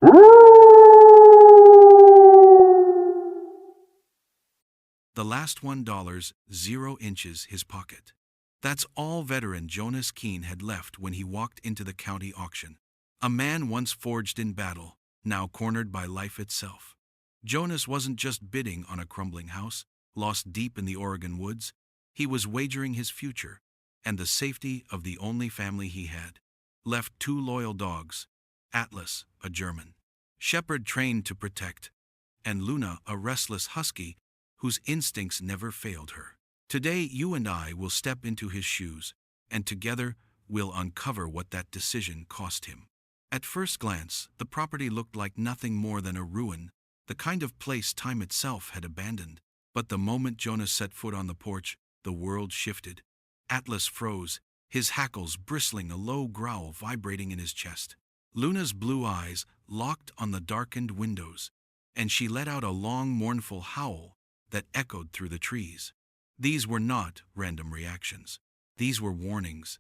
The last $1, 0 inches his pocket. That's all veteran Jonas Keene had left when he walked into the county auction. A man once forged in battle, now cornered by life itself. Jonas wasn't just bidding on a crumbling house, lost deep in the Oregon woods. He was wagering his future and the safety of the only family he had. Left 2 loyal dogs, Atlas, a German shepherd trained to protect, and Luna, a restless husky whose instincts never failed her. Today, you and I will step into his shoes, and together we'll uncover what that decision cost him. At first glance, the property looked like nothing more than a ruin, the kind of place time itself had abandoned. But the moment Jonas set foot on the porch, the world shifted. Atlas froze, his hackles bristling, a low growl vibrating in his chest. Luna's blue eyes locked on the darkened windows, and she let out a long, mournful howl that echoed through the trees. These were not random reactions. These were warnings.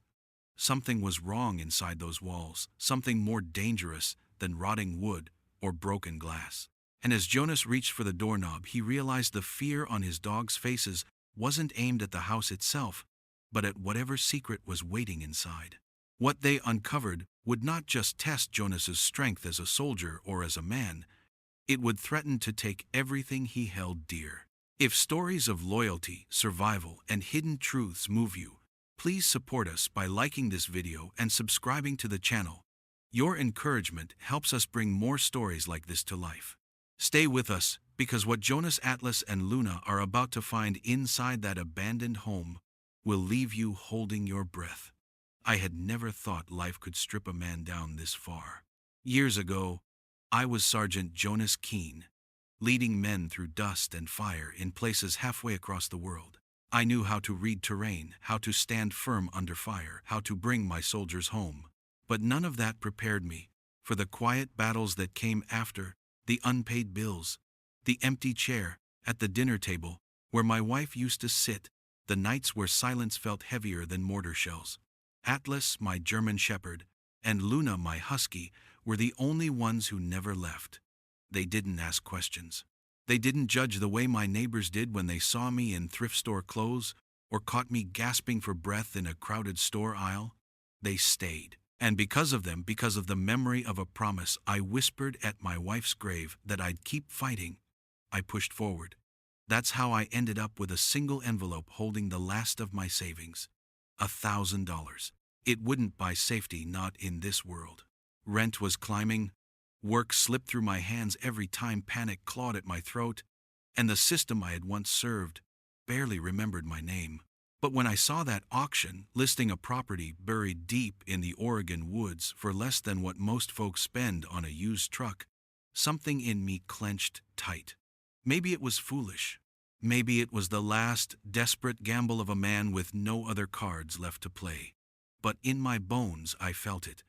Something was wrong inside those walls, something more dangerous than rotting wood or broken glass. And as Jonas reached for the doorknob, he realized the fear on his dogs' faces wasn't aimed at the house itself, but at whatever secret was waiting inside. What they uncovered would not just test Jonas's strength as a soldier or as a man, it would threaten to take everything he held dear. If stories of loyalty, survival, and hidden truths move you, please support us by liking this video and subscribing to the channel. Your encouragement helps us bring more stories like this to life. Stay with us, because what Jonas, Atlas, and Luna are about to find inside that abandoned home will leave you holding your breath. I had never thought life could strip a man down this far. Years ago, I was Sergeant Jonas Keene, leading men through dust and fire in places halfway across the world. I knew how to read terrain, how to stand firm under fire, how to bring my soldiers home. But none of that prepared me for the quiet battles that came after, the unpaid bills, the empty chair at the dinner table where my wife used to sit, the nights where silence felt heavier than mortar shells. Atlas, my German shepherd, and Luna, my husky, were the only ones who never left. They didn't ask questions. They didn't judge the way my neighbors did when they saw me in thrift store clothes or caught me gasping for breath in a crowded store aisle. They stayed. And because of them, because of the memory of a promise I whispered at my wife's grave that I'd keep fighting, I pushed forward. That's how I ended up with a single envelope holding the last of my savings. $1,000. It wouldn't buy safety, not in this world. Rent was climbing. Work slipped through my hands every time panic clawed at my throat, and the system I had once served barely remembered my name. But when I saw that auction listing a property buried deep in the Oregon woods for less than what most folks spend on a used truck, something in me clenched tight. Maybe it was foolish. Maybe it was the last desperate gamble of a man with no other cards left to play. But in my bones I felt it.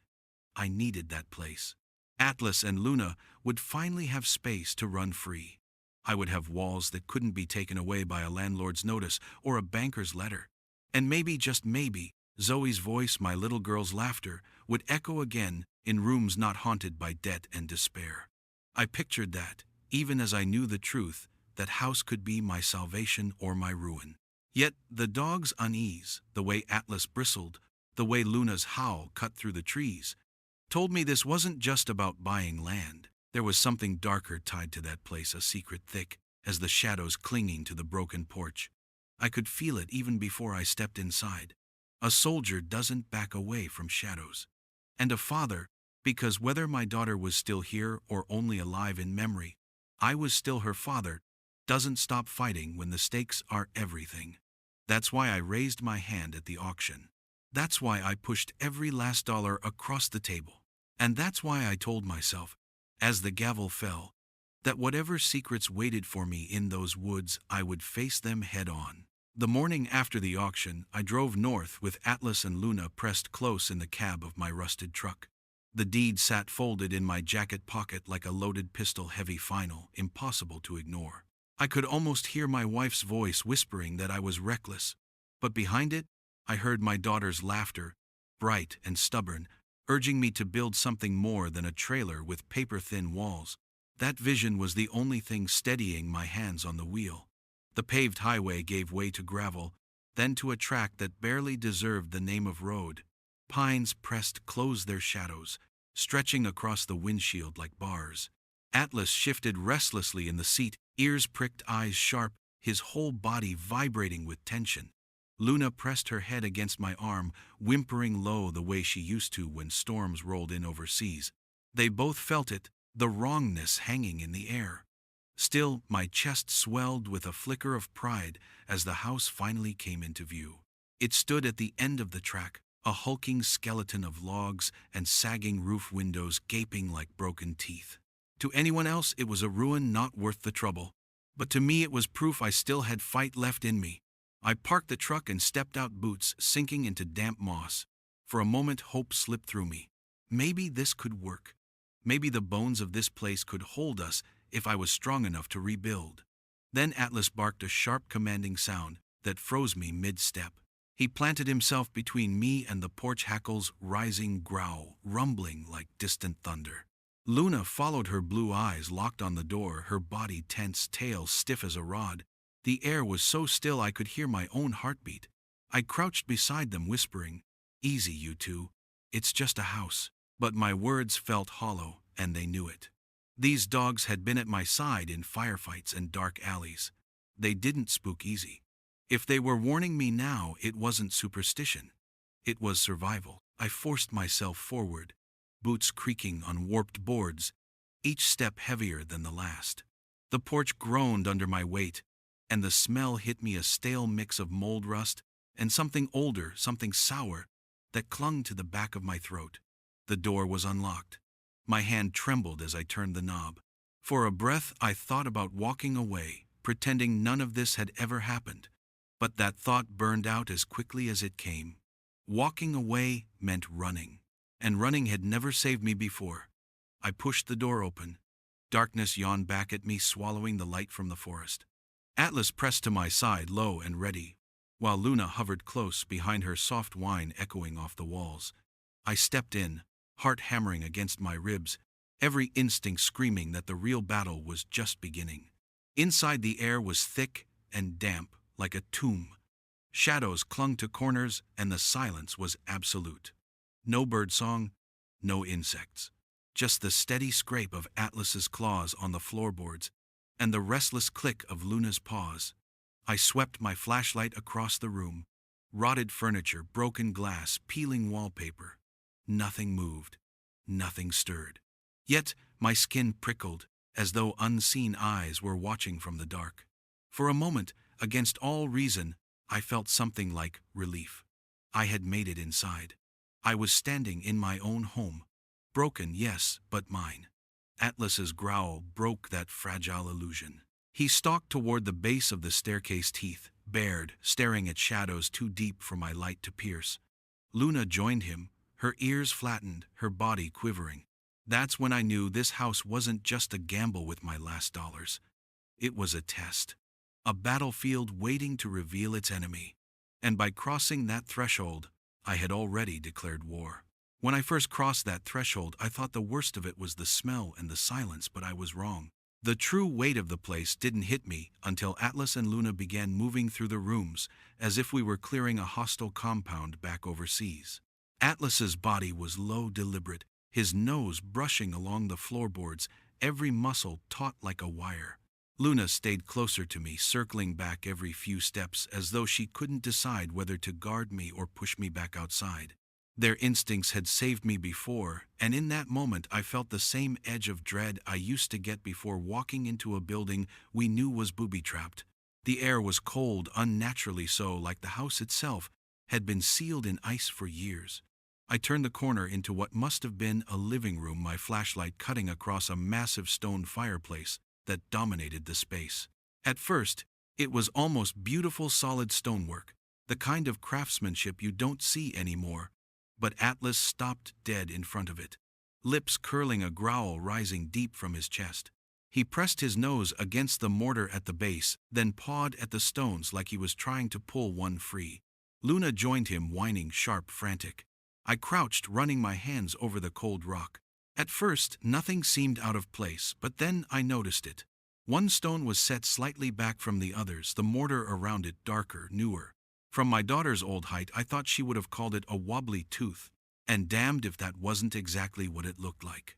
I needed that place. Atlas and Luna would finally have space to run free. I would have walls that couldn't be taken away by a landlord's notice or a banker's letter. And maybe, just maybe, Zoe's voice, my little girl's laughter, would echo again in rooms not haunted by debt and despair. I pictured that, even as I knew the truth, that house could be my salvation or my ruin. Yet the dog's unease, the way Atlas bristled, the way Luna's howl cut through the trees, told me this wasn't just about buying land. There was something darker tied to that place, a secret thick as the shadows clinging to the broken porch. I could feel it even before I stepped inside. A soldier doesn't back away from shadows. And a father, because whether my daughter was still here or only alive in memory, I was still her father, doesn't stop fighting when the stakes are everything. That's why I raised my hand at the auction. That's why I pushed every last dollar across the table. And that's why I told myself, as the gavel fell, that whatever secrets waited for me in those woods, I would face them head on. The morning after the auction, I drove north with Atlas and Luna pressed close in the cab of my rusted truck. The deed sat folded in my jacket pocket like a loaded pistol, heavy, final, impossible to ignore. I could almost hear my wife's voice whispering that I was reckless, but behind it, I heard my daughter's laughter, bright and stubborn, urging me to build something more than a trailer with paper-thin walls. That vision was the only thing steadying my hands on the wheel. The paved highway gave way to gravel, then to a track that barely deserved the name of road. Pines pressed close their shadows, stretching across the windshield like bars. Atlas shifted restlessly in the seat, ears pricked, eyes sharp, his whole body vibrating with tension. Luna pressed her head against my arm, whimpering low the way she used to when storms rolled in overseas. They both felt it, the wrongness hanging in the air. Still, my chest swelled with a flicker of pride as the house finally came into view. It stood at the end of the track, a hulking skeleton of logs and sagging roof windows gaping like broken teeth. To anyone else, it was a ruin not worth the trouble. But to me, it was proof I still had fight left in me. I parked the truck and stepped out, boots sinking into damp moss. For a moment, hope slipped through me. Maybe this could work. Maybe the bones of this place could hold us if I was strong enough to rebuild. Then Atlas barked a sharp, commanding sound that froze me mid-step. He planted himself between me and the porch, hackles rising, growl rumbling like distant thunder. Luna followed, her blue eyes locked on the door, her body tense, tail stiff as a rod. The air was so still I could hear my own heartbeat. I crouched beside them, whispering, "Easy, you two. It's just a house." But my words felt hollow, and they knew it. These dogs had been at my side in firefights and dark alleys. They didn't spook easy. If they were warning me now, it wasn't superstition. It was survival. I forced myself forward, boots creaking on warped boards, each step heavier than the last. The porch groaned under my weight, and the smell hit me, a stale mix of mold, rust, and something older, something sour, that clung to the back of my throat. The door was unlocked. My hand trembled as I turned the knob. For a breath, I thought about walking away, pretending none of this had ever happened. But that thought burned out as quickly as it came. Walking away meant running, and running had never saved me before. I pushed the door open. Darkness yawned back at me, swallowing the light from the forest. Atlas pressed to my side, low and ready, while Luna hovered close behind, her soft whine echoing off the walls. I stepped in, heart hammering against my ribs, every instinct screaming that the real battle was just beginning. Inside, the air was thick and damp, like a tomb. Shadows clung to corners, and the silence was absolute. No birdsong, no insects. Just the steady scrape of Atlas's claws on the floorboards, and the restless click of Luna's paws. I swept my flashlight across the room. Rotted furniture, broken glass, peeling wallpaper. Nothing moved. Nothing stirred. Yet my skin prickled, as though unseen eyes were watching from the dark. For a moment, against all reason, I felt something like relief. I had made it inside. I was standing in my own home. Broken, yes, but mine. Atlas's growl broke that fragile illusion. He stalked toward the base of the staircase, teeth bared, staring at shadows too deep for my light to pierce. Luna joined him, her ears flattened, her body quivering. That's when I knew this house wasn't just a gamble with my last dollars. It was a test. A battlefield waiting to reveal its enemy. And by crossing that threshold, I had already declared war. When I first crossed that threshold, I thought the worst of it was the smell and the silence, but I was wrong. The true weight of the place didn't hit me until Atlas and Luna began moving through the rooms, as if we were clearing a hostile compound back overseas. Atlas's body was low, deliberate, his nose brushing along the floorboards, every muscle taut like a wire. Luna stayed closer to me, circling back every few steps as though she couldn't decide whether to guard me or push me back outside. Their instincts had saved me before, and in that moment I felt the same edge of dread I used to get before walking into a building we knew was booby-trapped. The air was cold, unnaturally so, like the house itself had been sealed in ice for years. I turned the corner into what must have been a living room, my flashlight cutting across a massive stone fireplace that dominated the space. At first, it was almost beautiful, solid stonework, the kind of craftsmanship you don't see anymore. But Atlas stopped dead in front of it, lips curling, a growl rising deep from his chest. He pressed his nose against the mortar at the base, then pawed at the stones like he was trying to pull one free. Luna joined him, whining sharp, frantic. I crouched, running my hands over the cold rock. At first, nothing seemed out of place, but then I noticed it. One stone was set slightly back from the others, the mortar around it darker, newer. From my daughter's old height, I thought she would have called it a wobbly tooth, and damned if that wasn't exactly what it looked like.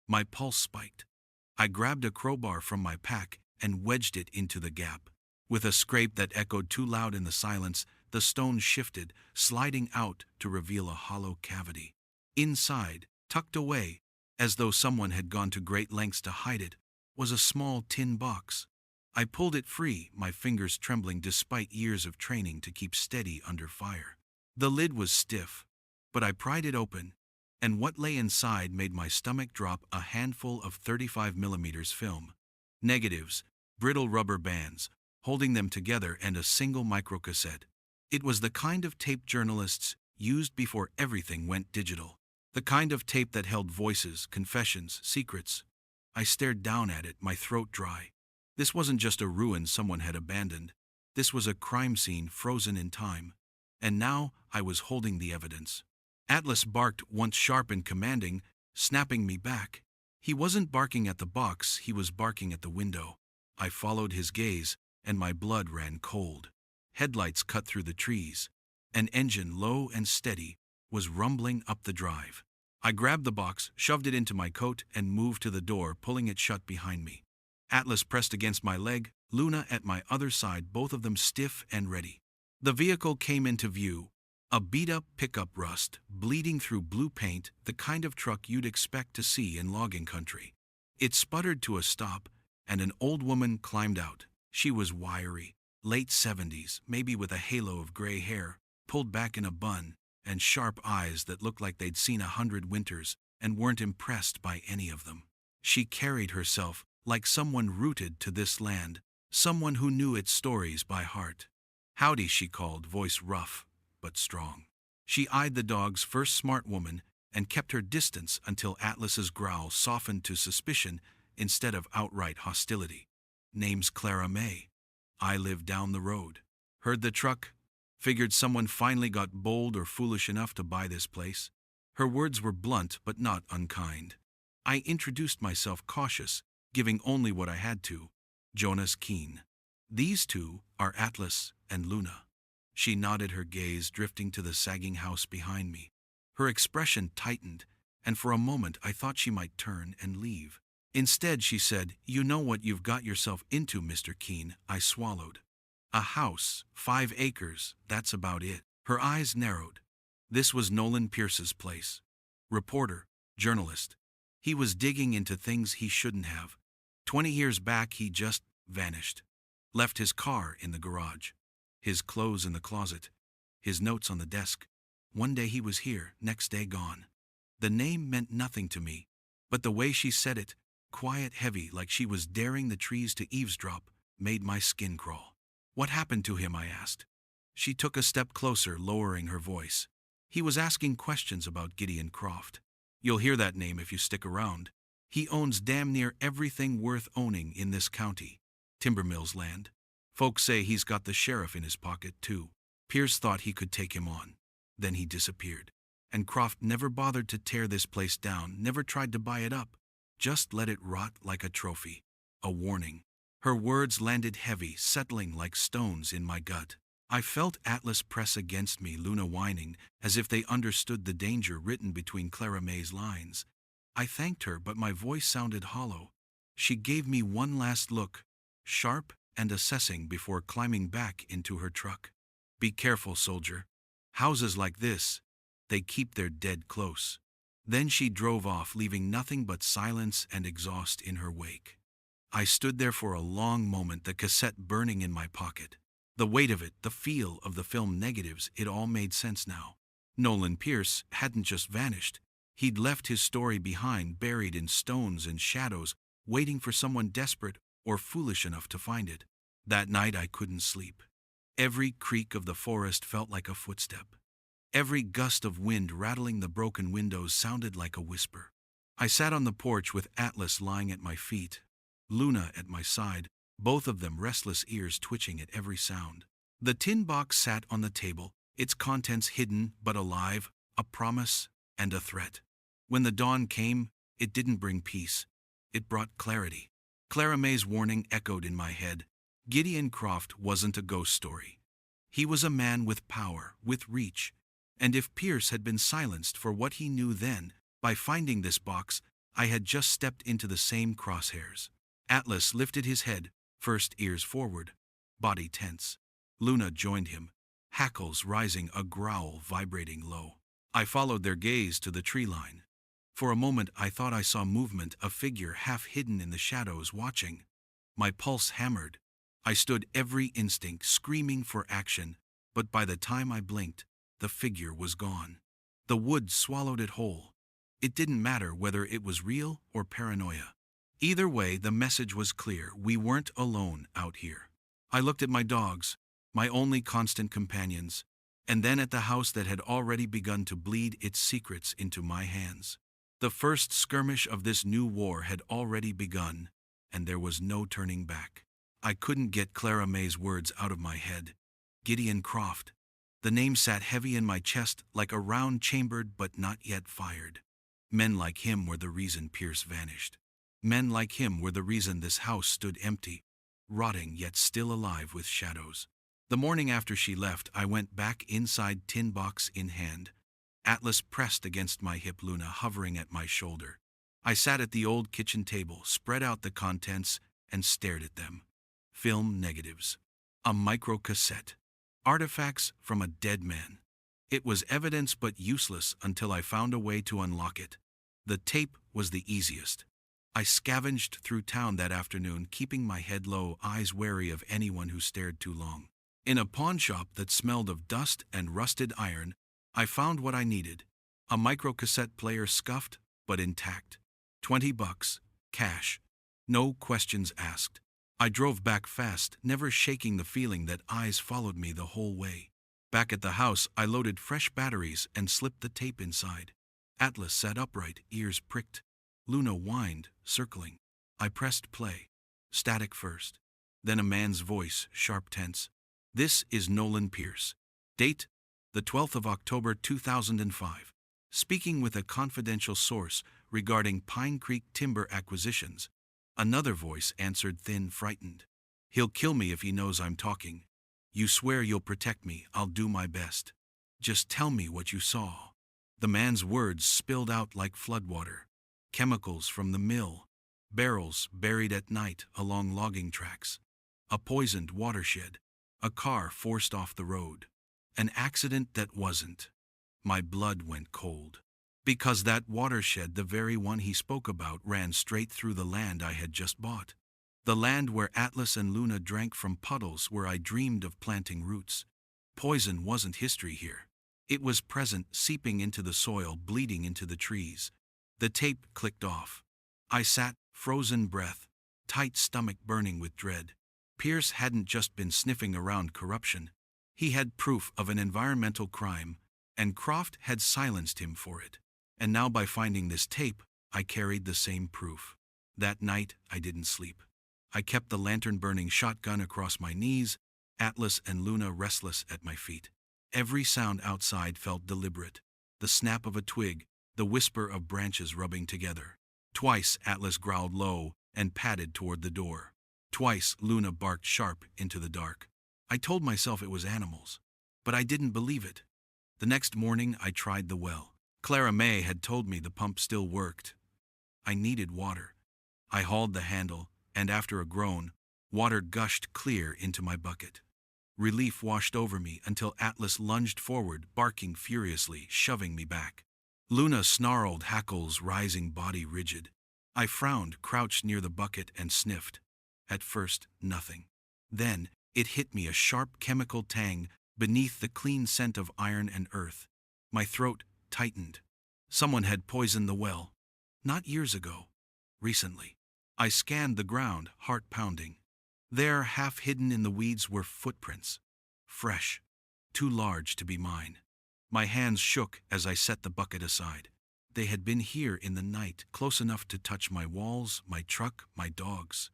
My pulse spiked. I grabbed a crowbar from my pack and wedged it into the gap. With a scrape that echoed too loud in the silence, the stone shifted, sliding out to reveal a hollow cavity. Inside, tucked away, as though someone had gone to great lengths to hide it, was a small tin box. I pulled it free, my fingers trembling despite years of training to keep steady under fire. The lid was stiff, but I pried it open, and what lay inside made my stomach drop. A handful of 35mm film. Negatives, brittle rubber bands, holding them together, and a single microcassette. It was the kind of tape journalists used before everything went digital. The kind of tape that held voices, confessions, secrets. I stared down at it, my throat dry. This wasn't just a ruin someone had abandoned. This was a crime scene frozen in time. And now I was holding the evidence. Atlas barked, once sharp and commanding, snapping me back. He wasn't barking at the box, he was barking at the window. I followed his gaze, and my blood ran cold. Headlights cut through the trees. An engine, low and steady, was rumbling up the drive. I grabbed the box, shoved it into my coat, and moved to the door, pulling it shut behind me. Atlas pressed against my leg, Luna at my other side, both of them stiff and ready. The vehicle came into view, a beat-up pickup, rust bleeding through blue paint, the kind of truck you'd expect to see in logging country. It sputtered to a stop, and an old woman climbed out. She was wiry, late 70s, maybe with a halo of gray hair, pulled back in a bun, and sharp eyes that looked like they'd seen 100 winters and weren't impressed by any of them. She carried herself like someone rooted to this land, someone who knew its stories by heart. "Howdy," she called, voice rough but strong. She eyed the dogs, first smart woman, and kept her distance until Atlas's growl softened to suspicion instead of outright hostility. "Name's Clara May. I live down the road. Heard the truck. Figured someone finally got bold or foolish enough to buy this place." Her words were blunt but not unkind. I introduced myself, cautious, giving only what I had to. "Jonas Keene. These two are Atlas and Luna." She nodded, her gaze drifting to the sagging house behind me. Her expression tightened, and for a moment I thought she might turn and leave. Instead, she said, "You know what you've got yourself into, Mr. Keene." I swallowed. "A house, 5 acres, that's about it." Her eyes narrowed. This was Nolan Pierce's place. Reporter, journalist. He was digging into things he shouldn't have. 20 years back, he just vanished. Left his car in the garage. His clothes in the closet. His notes on the desk. One day he was here, next day gone. The name meant nothing to me, but the way she said it, quiet, heavy, like she was daring the trees to eavesdrop, made my skin crawl. "What happened to him?" I asked. She took a step closer, lowering her voice. "He was asking questions about Gideon Croft. You'll hear that name if you stick around. He owns damn near everything worth owning in this county. Timber mills land. Folks say he's got the sheriff in his pocket, too." Pierce thought he could take him on. Then he disappeared. And Croft never bothered to tear this place down, never tried to buy it up. Just let it rot like a trophy. A warning. Her words landed heavy, settling like stones in my gut. I felt Atlas press against me, Luna whining, as if they understood the danger written between Clara May's lines. I thanked her, but my voice sounded hollow. She gave me one last look, sharp and assessing, before climbing back into her truck. "Be careful, soldier. Houses like this, they keep their dead close." Then she drove off, leaving nothing but silence and exhaust in her wake. I stood there for a long moment, the cassette burning in my pocket. The weight of it, the feel of the film negatives, it all made sense now. Nolan Pierce hadn't just vanished. He'd left his story behind, buried in stones and shadows, waiting for someone desperate or foolish enough to find it. That night I couldn't sleep. Every creak of the forest felt like a footstep. Every gust of wind rattling the broken windows sounded like a whisper. I sat on the porch with Atlas lying at my feet, Luna at my side, both of them restless, ears twitching at every sound. The tin box sat on the table, its contents hidden but alive, a promise, and a threat. When the dawn came, it didn't bring peace. It brought clarity. Clara May's warning echoed in my head. Gideon Croft wasn't a ghost story. He was a man with power, with reach. And if Pierce had been silenced for what he knew then, by finding this box, I had just stepped into the same crosshairs. Atlas lifted his head, first ears forward, body tense. Luna joined him, hackles rising, a growl vibrating low. I followed their gaze to the tree line. For a moment I thought I saw movement, a figure half hidden in the shadows watching. My pulse hammered. I stood, every instinct screaming for action, but by the time I blinked, the figure was gone. The woods swallowed it whole. It didn't matter whether it was real or paranoia. Either way, the message was clear: we weren't alone out here. I looked at my dogs, my only constant companions, and then at the house that had already begun to bleed its secrets into my hands. The first skirmish of this new war had already begun, and there was no turning back. I couldn't get Clara May's words out of my head. Gideon Croft. The name sat heavy in my chest, like a round chambered but not yet fired. Men like him were the reason Pierce vanished. Men like him were the reason this house stood empty, rotting yet still alive with shadows. The morning after she left, I went back inside, tin box in hand. Atlas pressed against my hip, Luna hovering at my shoulder. I sat at the old kitchen table, spread out the contents, and stared at them. Film negatives. A microcassette. Artifacts from a dead man. It was evidence but useless until I found a way to unlock it. The tape was the easiest. I scavenged through town that afternoon, keeping my head low, eyes wary of anyone who stared too long. In a pawn shop that smelled of dust and rusted iron, I found what I needed. A microcassette player, scuffed but intact. $20, cash. No questions asked. I drove back fast, never shaking the feeling that eyes followed me the whole way. Back at the house, I loaded fresh batteries and slipped the tape inside. Atlas sat upright, ears pricked. Luna whined, circling. I pressed play. Static first. Then a man's voice, sharp, tense. This is Nolan Pierce. Date: the 12th of October 2005. Speaking with a confidential source regarding Pine Creek timber acquisitions. Another voice answered, thin, frightened. He'll kill me if he knows I'm talking. You swear you'll protect me? I'll do my best. Just tell me what you saw. The man's words spilled out like floodwater. Chemicals from the mill. Barrels buried at night along logging tracks. A poisoned watershed. A car forced off the road. An accident that wasn't. My blood went cold. Because that watershed, the very one he spoke about, ran straight through the land I had just bought. The land where Atlas and Luna drank from puddles, where I dreamed of planting roots. Poison wasn't history here. It was present, seeping into the soil, bleeding into the trees. The tape clicked off. I sat, frozen breath, tight stomach burning with dread. Pierce hadn't just been sniffing around corruption. He had proof of an environmental crime, and Croft had silenced him for it. And now, by finding this tape, I carried the same proof. That night, I didn't sleep. I kept the lantern-burning shotgun across my knees, Atlas and Luna restless at my feet. Every sound outside felt deliberate. The snap of a twig, the whisper of branches rubbing together. Twice, Atlas growled low and padded toward the door. Twice, Luna barked sharp into the dark. I told myself it was animals, but I didn't believe it. The next morning, I tried the well. Clara May had told me the pump still worked. I needed water. I hauled the handle, and after a groan, water gushed clear into my bucket. Relief washed over me until Atlas lunged forward, barking furiously, shoving me back. Luna snarled, hackles rising, body rigid. I frowned, crouched near the bucket, and sniffed. At first, nothing. Then, it hit me, a sharp chemical tang beneath the clean scent of iron and earth. My throat tightened. Someone had poisoned the well. Not years ago. Recently. I scanned the ground, heart pounding. There, half hidden in the weeds, were footprints. Fresh. Too large to be mine. My hands shook as I set the bucket aside. They had been here in the night, close enough to touch my walls, my truck, my dogs.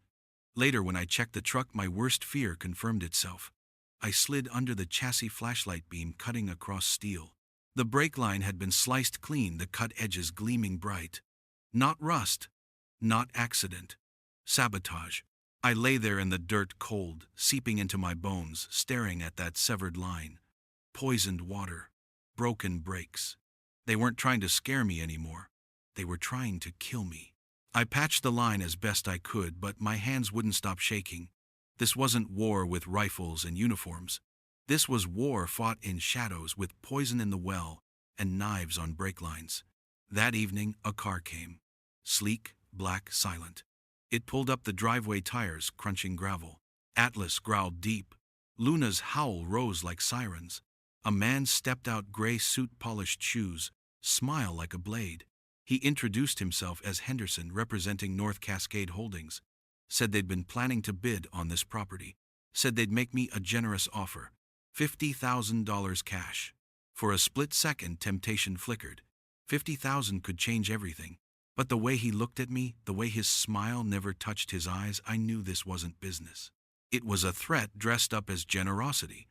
Later, when I checked the truck, my worst fear confirmed itself. I slid under the chassis, flashlight beam cutting across steel. The brake line had been sliced clean, the cut edges gleaming bright. Not rust, not accident. Sabotage. I lay there in the dirt, cold, seeping into my bones, staring at that severed line. Poisoned water. Broken brakes. They weren't trying to scare me anymore. They were trying to kill me. I patched the line as best I could, but my hands wouldn't stop shaking. This wasn't war with rifles and uniforms. This was war fought in shadows, with poison in the well and knives on brake lines. That evening, a car came. Sleek, black, silent. It pulled up the driveway, tires crunching gravel. Atlas growled deep. Luna's howl rose like sirens. A man stepped out, gray suit, polished shoes, smile like a blade. He introduced himself as Henderson, representing North Cascade Holdings. Said they'd been planning to bid on this property. Said they'd make me a generous offer. $50,000 cash. For a split second, temptation flickered. $50,000 could change everything. But the way he looked at me, the way his smile never touched his eyes, I knew this wasn't business. It was a threat dressed up as generosity.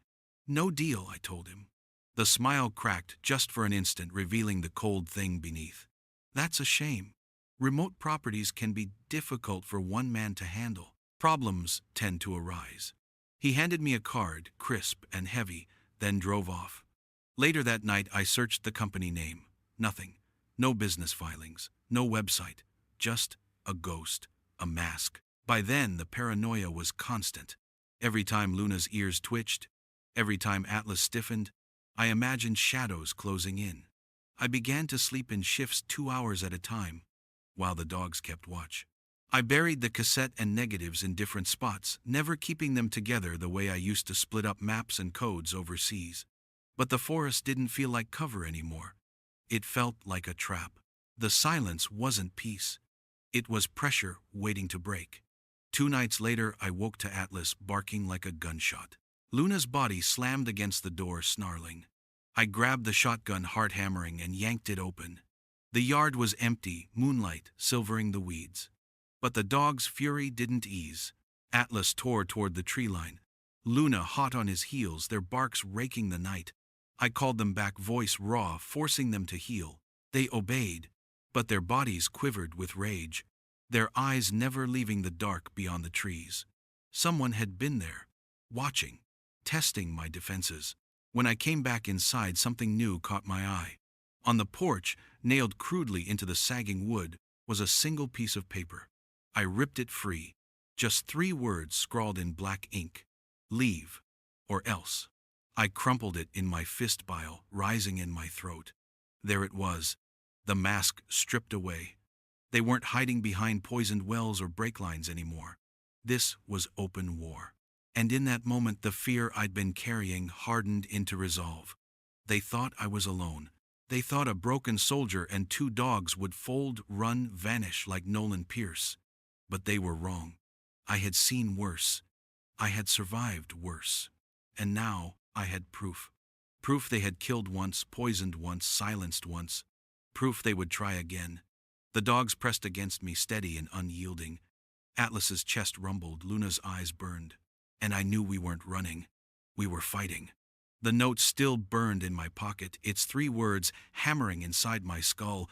No deal, I told him. The smile cracked just for an instant, revealing the cold thing beneath. That's a shame. Remote properties can be difficult for one man to handle. Problems tend to arise. He handed me a card, crisp and heavy, then drove off. Later that night, I searched the company name. Nothing. No business filings. No website. Just a ghost. A mask. By then, the paranoia was constant. Every time Luna's ears twitched, every time Atlas stiffened, I imagined shadows closing in. I began to sleep in shifts 2 hours at a time, while the dogs kept watch. I buried the cassette and negatives in different spots, never keeping them together the way I used to split up maps and codes overseas. But the forest didn't feel like cover anymore. It felt like a trap. The silence wasn't peace. It was pressure waiting to break. 2 nights later, I woke to Atlas barking like a gunshot. Luna's body slammed against the door, snarling. I grabbed the shotgun, heart hammering, and yanked it open. The yard was empty, moonlight silvering the weeds. But the dog's fury didn't ease. Atlas tore toward the tree line. Luna hot on his heels, their barks raking the night. I called them back, voice raw, forcing them to heel. They obeyed, but their bodies quivered with rage, their eyes never leaving the dark beyond the trees. Someone had been there, watching, testing my defenses. When I came back inside, something new caught my eye. On the porch, nailed crudely into the sagging wood, was a single piece of paper. I ripped it free. Just 3 words scrawled in black ink. Leave, or else. I crumpled it in my fist, bile rising in my throat. There it was, the mask stripped away. They weren't hiding behind poisoned wells or brake lines anymore. This was open war. And in that moment, the fear I'd been carrying hardened into resolve. They thought I was alone. They thought a broken soldier and 2 dogs would fold, run, vanish like Nolan Pierce. But they were wrong. I had seen worse. I had survived worse. And now I had proof. Proof they had killed once, poisoned once, silenced once. Proof they would try again. The dogs pressed against me, steady and unyielding. Atlas's chest rumbled, Luna's eyes burned. And I knew we weren't running. We were fighting. The note still burned in my pocket, its 3 words hammering inside my skull.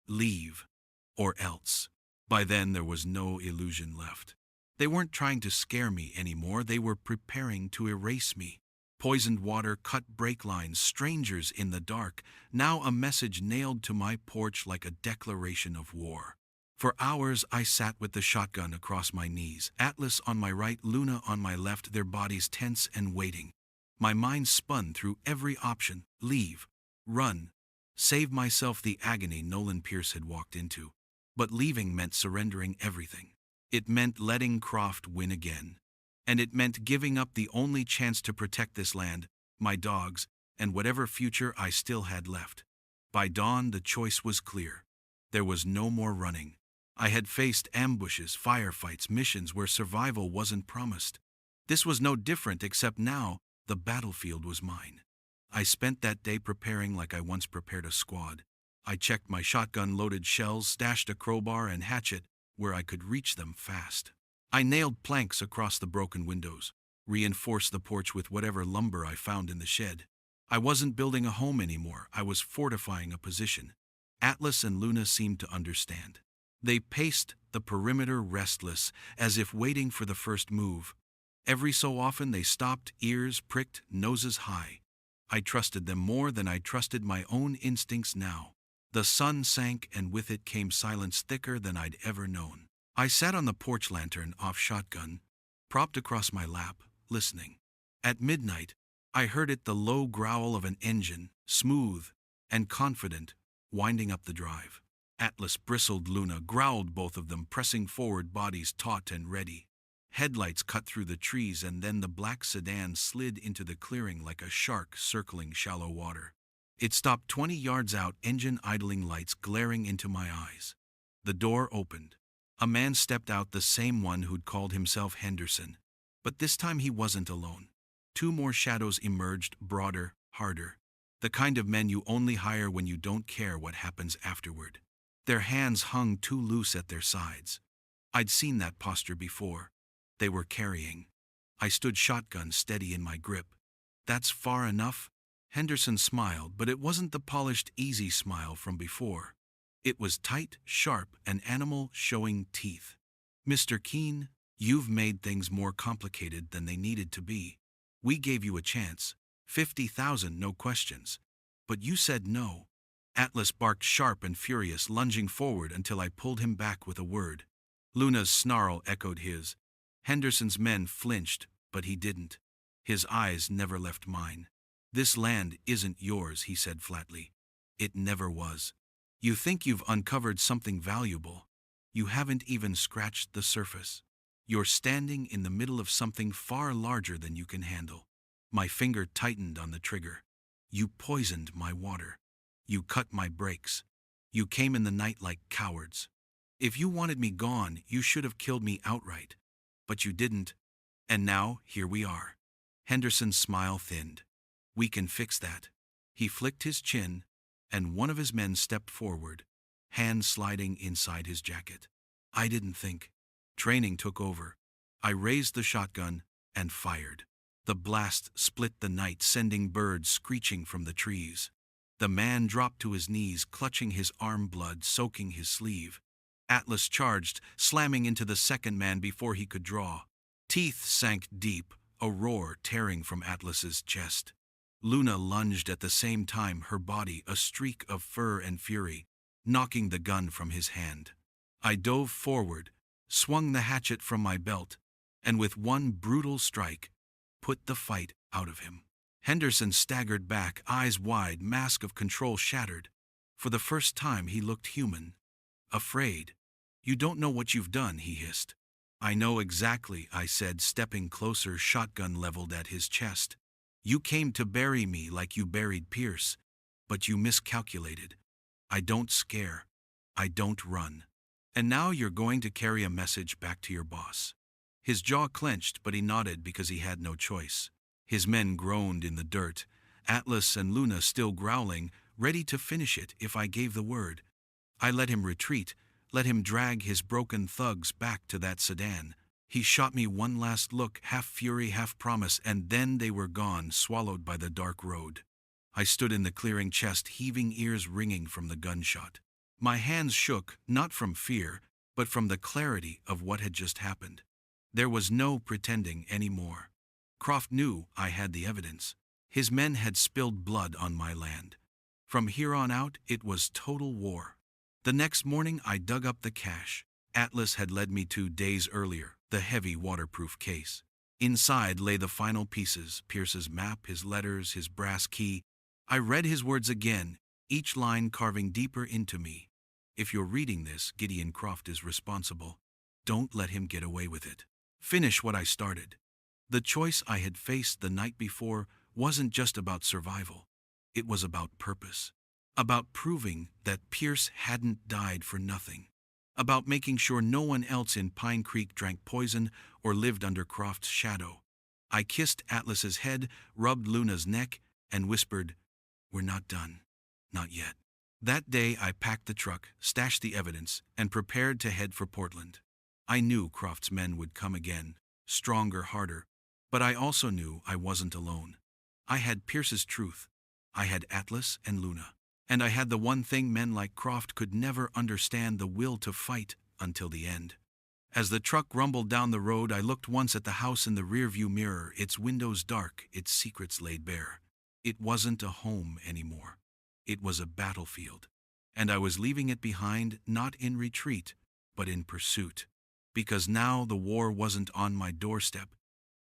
Leave, or else. By then, there was no illusion left. They weren't trying to scare me anymore. They were preparing to erase me. Poisoned water, cut brake lines, strangers in the dark. Now a message nailed to my porch like a declaration of war. For hours, I sat with the shotgun across my knees, Atlas on my right, Luna on my left, their bodies tense and waiting. My mind spun through every option. Leave. Run. Save myself the agony Nolan Pierce had walked into. But leaving meant surrendering everything. It meant letting Croft win again. And it meant giving up the only chance to protect this land, my dogs, and whatever future I still had left. By dawn, the choice was clear. There was no more running. I had faced ambushes, firefights, missions where survival wasn't promised. This was no different, except now the battlefield was mine. I spent that day preparing like I once prepared a squad. I checked my shotgun-loaded shells, stashed a crowbar and hatchet where I could reach them fast. I nailed planks across the broken windows, reinforced the porch with whatever lumber I found in the shed. I wasn't building a home anymore, I was fortifying a position. Atlas and Luna seemed to understand. They paced the perimeter restless, as if waiting for the first move. Every so often they stopped, ears pricked, noses high. I trusted them more than I trusted my own instincts now. The sun sank, and with it came silence thicker than I'd ever known. I sat on the porch, lantern off, shotgun propped across my lap, listening. At midnight, I heard it, the low growl of an engine, smooth and confident, winding up the drive. Atlas bristled, Luna growled, both of them pressing forward, bodies taut and ready. Headlights cut through the trees, and then the black sedan slid into the clearing like a shark circling shallow water. It stopped 20 yards out, engine idling, lights glaring into my eyes. The door opened. A man stepped out, the same one who'd called himself Henderson. But this time he wasn't alone. Two more shadows emerged, broader, harder. The kind of men you only hire when you don't care what happens afterward. Their hands hung too loose at their sides. I'd seen that posture before. They were carrying. I stood, shotgun steady in my grip. That's far enough? Henderson smiled, but it wasn't the polished, easy smile from before. It was tight, sharp, an animal showing teeth. Mr. Keene, you've made things more complicated than they needed to be. We gave you a chance. 50,000, no questions. But you said no. Atlas barked, sharp and furious, lunging forward until I pulled him back with a word. Luna's snarl echoed his. Henderson's men flinched, but he didn't. His eyes never left mine. This land isn't yours, he said flatly. It never was. You think you've uncovered something valuable. You haven't even scratched the surface. You're standing in the middle of something far larger than you can handle. My finger tightened on the trigger. You poisoned my water. You cut my brakes. You came in the night like cowards. If you wanted me gone, you should have killed me outright. But you didn't. And now, here we are. Henderson's smile thinned. We can fix that. He flicked his chin, and one of his men stepped forward, hand sliding inside his jacket. I didn't think. Training took over. I raised the shotgun and fired. The blast split the night, sending birds screeching from the trees. The man dropped to his knees, clutching his arm, blood soaking his sleeve. Atlas charged, slamming into the second man before he could draw. Teeth sank deep, a roar tearing from Atlas's chest. Luna lunged at the same time, her body a streak of fur and fury, knocking the gun from his hand. I dove forward, swung the hatchet from my belt, and with one brutal strike, put the fight out of him. Henderson staggered back, eyes wide, mask of control shattered. For the first time he looked human. Afraid. You don't know what you've done, he hissed. I know exactly, I said, stepping closer, shotgun leveled at his chest. You came to bury me like you buried Pierce, but you miscalculated. I don't scare. I don't run. And now you're going to carry a message back to your boss. His jaw clenched, but he nodded because he had no choice. His men groaned in the dirt, Atlas and Luna still growling, ready to finish it if I gave the word. I let him retreat, let him drag his broken thugs back to that sedan. He shot me one last look, half fury, half promise, and then they were gone, swallowed by the dark road. I stood in the clearing, chest heaving, ears ringing from the gunshot. My hands shook, not from fear, but from the clarity of what had just happened. There was no pretending anymore. Croft knew I had the evidence. His men had spilled blood on my land. From here on out, it was total war. The next morning, I dug up the cache Atlas had led me to days earlier, the heavy waterproof case. Inside lay the final pieces, Pierce's map, his letters, his brass key. I read his words again, each line carving deeper into me. If you're reading this, Gideon Croft is responsible. Don't let him get away with it. Finish what I started. The choice I had faced the night before wasn't just about survival. It was about purpose. About proving that Pierce hadn't died for nothing. About making sure no one else in Pine Creek drank poison or lived under Croft's shadow. I kissed Atlas's head, rubbed Luna's neck, and whispered, "We're not done. Not yet." That day I packed the truck, stashed the evidence, and prepared to head for Portland. I knew Croft's men would come again, stronger, harder, but I also knew I wasn't alone. I had Pierce's truth, I had Atlas and Luna. And I had the one thing men like Croft could never understand, the will to fight until the end. As the truck rumbled down the road, I looked once at the house in the rearview mirror, its windows dark, its secrets laid bare. It wasn't a home anymore. It was a battlefield. And I was leaving it behind, not in retreat, but in pursuit. Because now the war wasn't on my doorstep.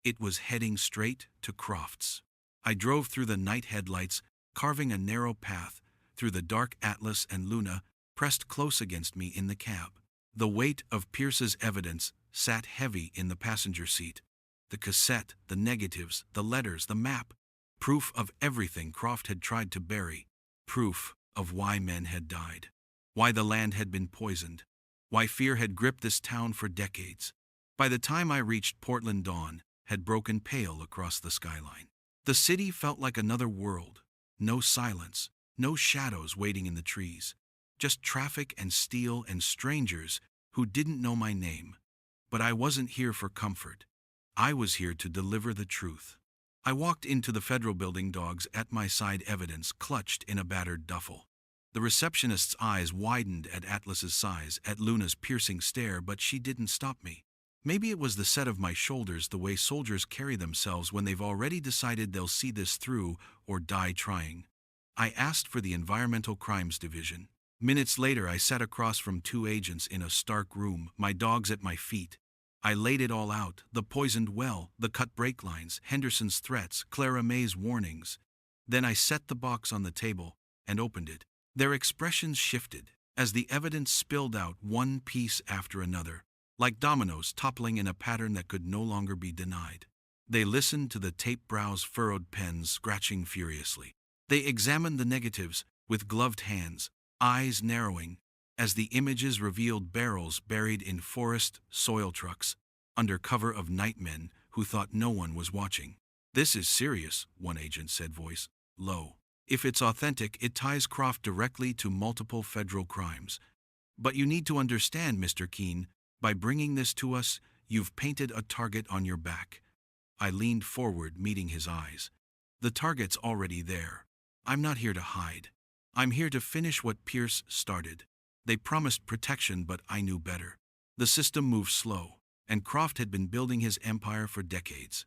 It was heading straight to Croft's. I drove through the night headlights, carving a narrow path, through the dark. Atlas and Luna pressed close against me in the cab. The weight of Pierce's evidence sat heavy in the passenger seat. The cassette, the negatives, the letters, the map. Proof of everything Croft had tried to bury. Proof of why men had died. Why the land had been poisoned. Why fear had gripped this town for decades. By the time I reached Portland, dawn had broken pale across the skyline. The city felt like another world. No silence, no shadows waiting in the trees. Just traffic and steel and strangers who didn't know my name. But I wasn't here for comfort. I was here to deliver the truth. I walked into the federal building, dogs at my side, evidence clutched in a battered duffel. The receptionist's eyes widened at Atlas's size, at Luna's piercing stare, but she didn't stop me. Maybe it was the set of my shoulders, the way soldiers carry themselves when they've already decided they'll see this through or die trying. I asked for the Environmental Crimes Division. Minutes later, I sat across from two agents in a stark room, my dogs at my feet. I laid it all out, the poisoned well, the cut brake lines, Henderson's threats, Clara May's warnings. Then I set the box on the table and opened it. Their expressions shifted as the evidence spilled out, one piece after another, like dominoes toppling in a pattern that could no longer be denied. They listened to the tape, brows furrowed, pens scratching furiously. They examined the negatives with gloved hands, eyes narrowing, as the images revealed barrels buried in forest, soil trucks, under cover of nightmen who thought no one was watching. "This is serious," one agent said, voice low. "If it's authentic, it ties Croft directly to multiple federal crimes. But you need to understand, Mr. Keene, by bringing this to us, you've painted a target on your back." I leaned forward, meeting his eyes. "The target's already there. I'm not here to hide. I'm here to finish what Pierce started. They promised protection, but I knew better. The system moved slow, and Croft had been building his empire for decades.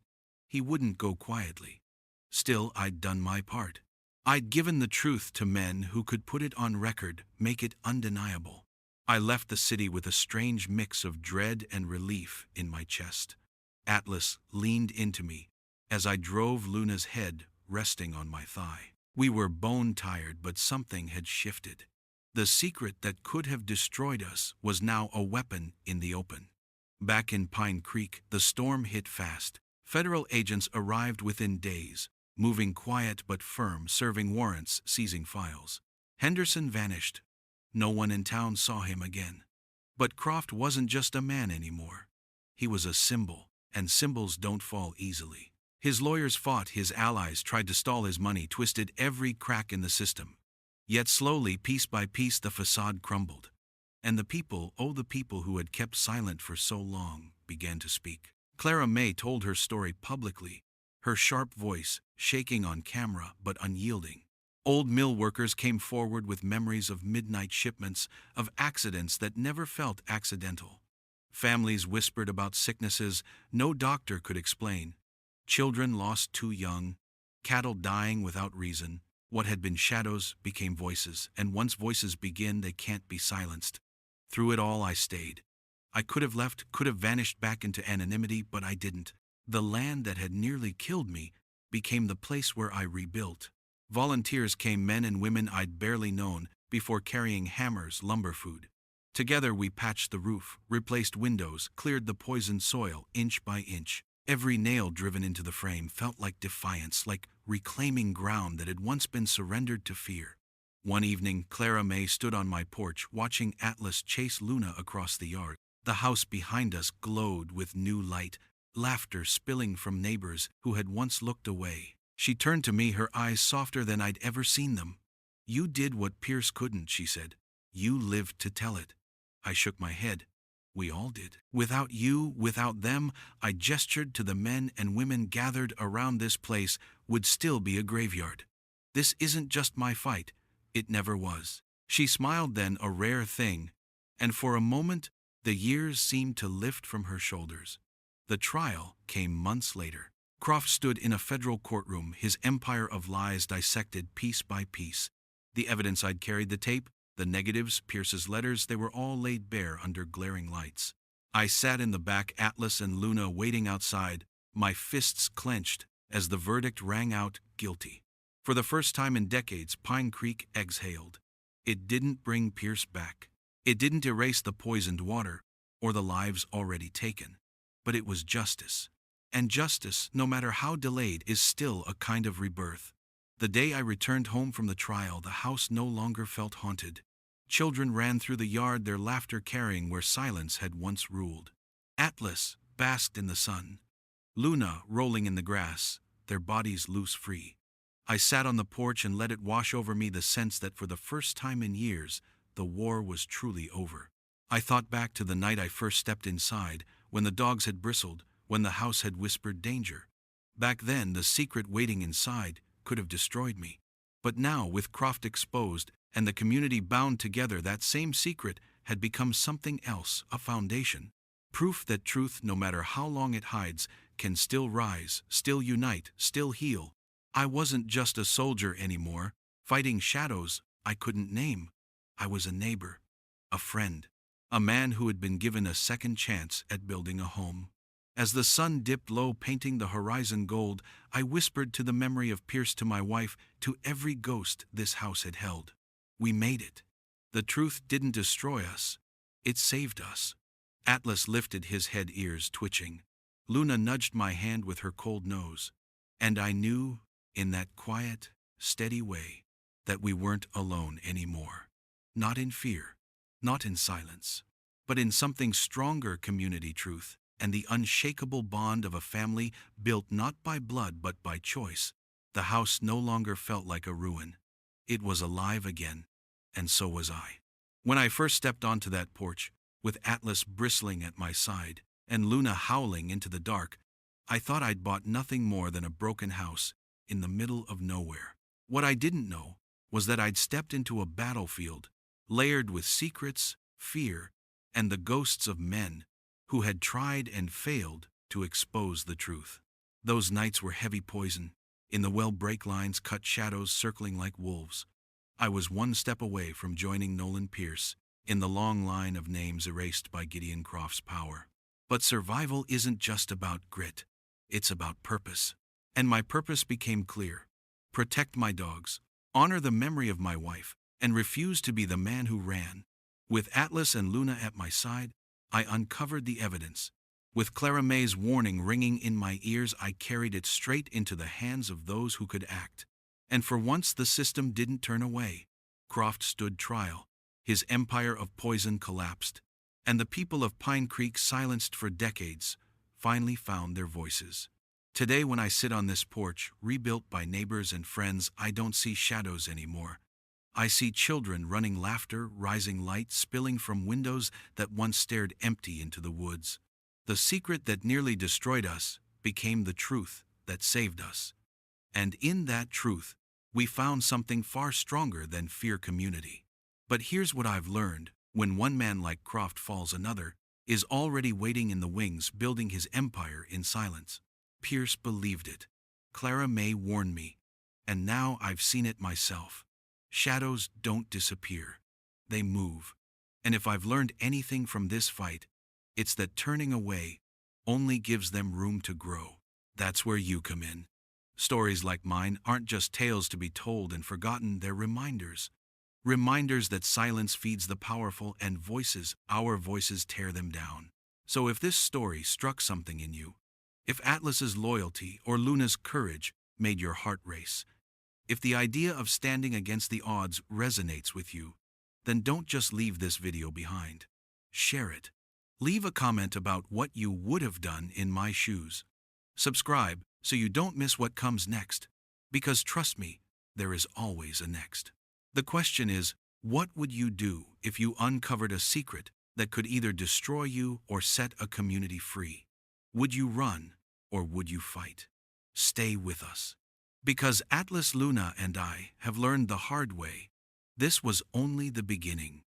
He wouldn't go quietly. Still, I'd done my part. I'd given the truth to men who could put it on record, make it undeniable. I left the city with a strange mix of dread and relief in my chest. Atlas leaned into me as I drove, Luna's head resting on my thigh. We were bone-tired, but something had shifted. The secret that could have destroyed us was now a weapon in the open. Back in Pine Creek, the storm hit fast. Federal agents arrived within days, moving quiet but firm, serving warrants, seizing files. Henderson vanished. No one in town saw him again. But Croft wasn't just a man anymore. He was a symbol, and symbols don't fall easily. His lawyers fought, his allies tried to stall his money, twisted every crack in the system. Yet slowly, piece by piece, the facade crumbled. And the people who had kept silent for so long, began to speak. Clara May told her story publicly, her sharp voice shaking on camera but unyielding. Old mill workers came forward with memories of midnight shipments, of accidents that never felt accidental. Families whispered about sicknesses no doctor could explain. Children lost too young, cattle dying without reason. What had been shadows became voices, and once voices begin, they can't be silenced. Through it all, I stayed. I could have left, could have vanished back into anonymity, but I didn't. The land that had nearly killed me became the place where I rebuilt. Volunteers came, men and women I'd barely known, before carrying hammers, lumber, food. Together we patched the roof, replaced windows, cleared the poisoned soil, inch by inch. Every nail driven into the frame felt like defiance, like reclaiming ground that had once been surrendered to fear. One evening, Clara May stood on my porch, watching Atlas chase Luna across the yard. The house behind us glowed with new light, laughter spilling from neighbors who had once looked away. She turned to me, her eyes softer than I'd ever seen them. "You did what Pierce couldn't," she said. "You lived to tell it." I shook my head. "We all did. Without you, without them," I gestured to the men and women gathered around, "this place would still be a graveyard." This isn't just my fight. It never was. She smiled then, a rare thing, and for a moment the years seemed to lift from her shoulders. The trial came months later. Croft stood in a federal courtroom, his empire of lies dissected piece by piece. The evidence I'd carried, the tape, the negatives, Pierce's letters, they were all laid bare under glaring lights. I sat in the back, Atlas and Luna waiting outside, my fists clenched as the verdict rang out, guilty. For the first time in decades, Pine Creek exhaled. It didn't bring Pierce back. It didn't erase the poisoned water or the lives already taken. But it was justice. And justice, no matter how delayed, is still a kind of rebirth. The day I returned home from the trial, the house no longer felt haunted. Children ran through the yard, their laughter carrying where silence had once ruled. Atlas basked in the sun. Luna rolling in the grass, their bodies loose free. I sat on the porch and let it wash over me, the sense that for the first time in years, the war was truly over. I thought back to the night I first stepped inside, when the dogs had bristled, when the house had whispered danger. Back then, the secret waiting inside could have destroyed me. But now, with Croft exposed and the community bound together, that same secret had become something else, a foundation. Proof that truth, no matter how long it hides, can still rise, still unite, still heal. I wasn't just a soldier anymore, fighting shadows I couldn't name. I was a neighbor, a friend, a man who had been given a second chance at building a home. As the sun dipped low, painting the horizon gold, I whispered to the memory of Pierce, to my wife, to every ghost this house had held. We made it. The truth didn't destroy us. It saved us. Atlas lifted his head, ears twitching. Luna nudged my hand with her cold nose. And I knew, in that quiet, steady way, that we weren't alone anymore. Not in fear, not in silence, but in something stronger, community, truth, and the unshakable bond of a family built not by blood but by choice. The house no longer felt like a ruin. It was alive again, and so was I. When I first stepped onto that porch, with Atlas bristling at my side and Luna howling into the dark, I thought I'd bought nothing more than a broken house in the middle of nowhere. What I didn't know was that I'd stepped into a battlefield layered with secrets, fear, and the ghosts of men who had tried and failed to expose the truth. Those nights were heavy poison. In the well, break lines cut, shadows circling like wolves. I was one step away from joining Nolan Pierce in the long line of names erased by Gideon Croft's power. But survival isn't just about grit. It's about purpose. And my purpose became clear. Protect my dogs, honor the memory of my wife, and refuse to be the man who ran. With Atlas and Luna at my side, I uncovered the evidence. With Clara May's warning ringing in my ears, I carried it straight into the hands of those who could act. And for once the system didn't turn away. Croft stood trial. His empire of poison collapsed. And the people of Pine Creek, silenced for decades, finally found their voices. Today, when I sit on this porch, rebuilt by neighbors and friends, I don't see shadows anymore. I see children running, laughter, rising light spilling from windows that once stared empty into the woods. The secret that nearly destroyed us became the truth that saved us. And in that truth, we found something far stronger than fear, community. But here's what I've learned. When one man like Croft falls, another is already waiting in the wings, building his empire in silence. Pierce believed it. Clara May warned me. And now I've seen it myself. Shadows don't disappear. They move. And if I've learned anything from this fight, it's that turning away only gives them room to grow. That's where you come in. Stories like mine aren't just tales to be told and forgotten, they're reminders. Reminders that silence feeds the powerful and our voices tear them down. So if this story struck something in you, if Atlas's loyalty or Luna's courage made your heart race, if the idea of standing against the odds resonates with you, then don't just leave this video behind. Share it. Leave a comment about what you would have done in my shoes. Subscribe so you don't miss what comes next. Because trust me, there is always a next. The question is, what would you do if you uncovered a secret that could either destroy you or set a community free? Would you run or would you fight? Stay with us. Because Atlas Luna and I have learned the hard way, this was only the beginning.